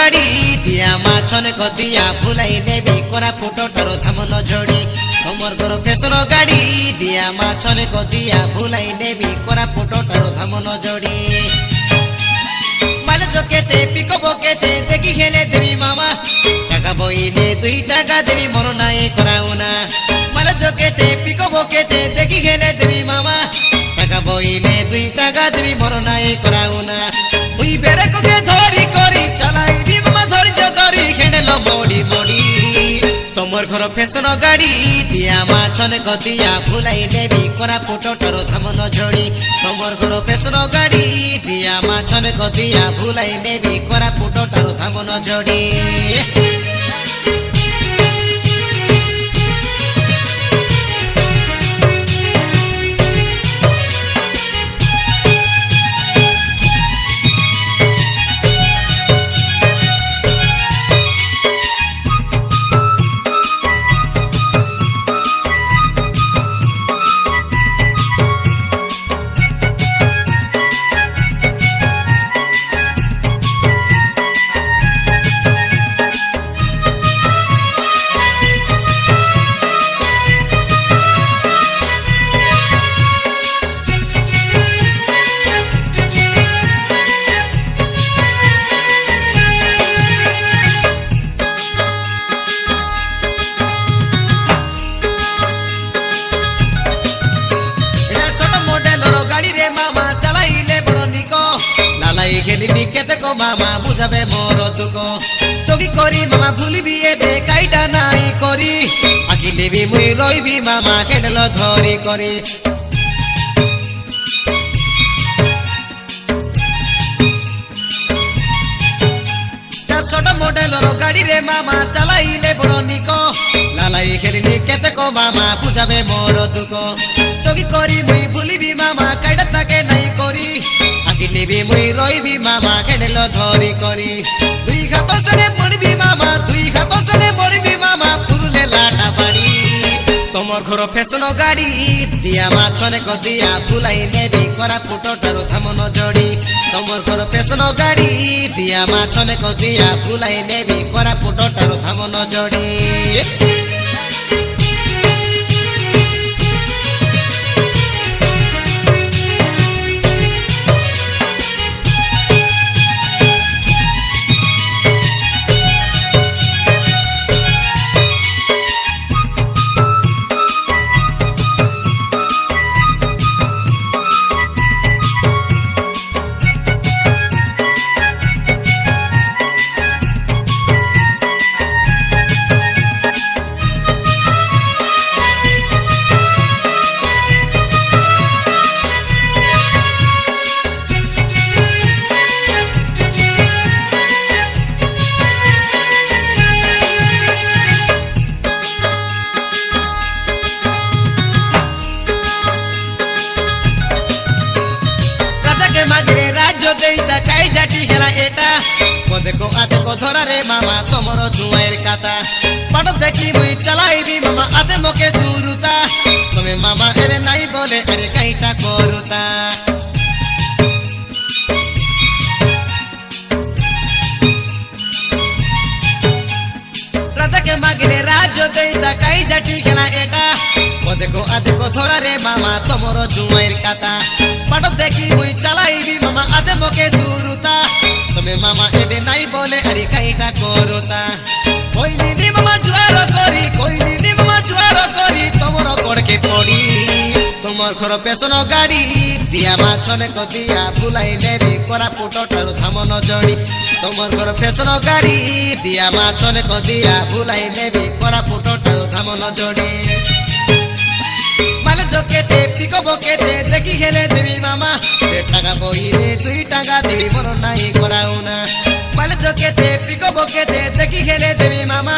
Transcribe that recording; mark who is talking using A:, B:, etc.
A: গাড়ি দিয়া মাছনে কদিয়া ভুলাই নেবি করা ফুটটার ধামন ঝড়ি তোমার ঘর ফেসন গাড়ি দিয়া মাছনে কদিয়া ভুলাই নেবি করা ফুটটার ধামন ঝড়ি মালে চকেতে পিকো বকেতে দেখি খেলে দেবি মামা টাকা বইলে 2 টাকা দেবি মন নাই করাও না মালে চকেতে পিকো বকেতে দেখি খেলে দেবি মামা টাকা বইলে 2 টাকা দেবি মন নাই করাও না ওই বেরে কোকে ধরি করি চালাই দি মামা ধৈর্য ধরি খেঁড়েল মড়ি মড়ি তোমার ঘর ফেসন গাড়ি দিয়া মাছনে কদিয়া ভুলাই নেবি করা ফুটটার ধামন ঝড়ি তোমার ঘর ফেসন গাড়ি দিয়া মাছনে কদিয়া ভুলাই নেবি করা ফুটটার ধামন ঝড়ি কেতে কো মামা বুঝাবে মোর দুঃখ চকি করি মামা ভুলিবি এতে কাইটা নাই করি আকি নেবি মুই রইবি মামা হেডল ধরি করি ছোট মডেলর গাড়ি রে মামা চালাইলে বড় নিক লালাই খেলিনি কেতে কো মামা বুঝাবে মোর দুঃখ চকি করি মুই ভুলিবি মামা কাইটা তাকে নাই করি নেবি মুই রইবি মামা খেডেল ধরি করি 2 হাত সনে মরবি মামা 2 হাত সনে মরবি মামা পুরুলে লাটা বাড়ি তোমার ঘর ফেসন গাড়ি দিয়া মাছনে কদিয়া ভুলাই নেবি করা ফুটটার ধামন ঝড়ি তোমার ঘর ফেসন গাড়ি দিয়া মাছনে কদিয়া ভুলাই নেবি করা ফুটটার ধামন ঝড়ি देखो आते को धरा रे मामा तोमर जुआर काता पाट देखी मुई चलाईबी मामा आते मोके सुरुता तमे मामा एरे नाई बोले अरे काईटा करूता राजा के मागिने राजो देईता काई जाटी खेला एटा ओ देखो आते को धरा रे मामा तोमर जुआर काता पाट देखी मुई चलाईबी मामा आते मोके सुरुता तमे मामा एदे नाई बोले अरे काईटा करूता कोइनी नी मामा जुआर करी कोइनी नी मामा जुआर करी तमरो कोड़के पड़ी তোমার ঘর পেছন গাড়ি দিয়া মাছনে কদিয়া ভুলাই নেবি করা ফুটটার ধামন ঝড়ি তোমার ঘর পেছন গাড়ি দিয়া মাছনে কদিয়া ভুলাই নেবি করা ফুটটার ধামন ঝড়ি মালে জকেতে পিকো বকেতে দেখি খেলে দেবি মামা 1 টাকা বইলে 2 টাকা দেবি মন নাই করাও না মালে জকেতে পিকো বকেতে দেখি খেলে দেবি মামা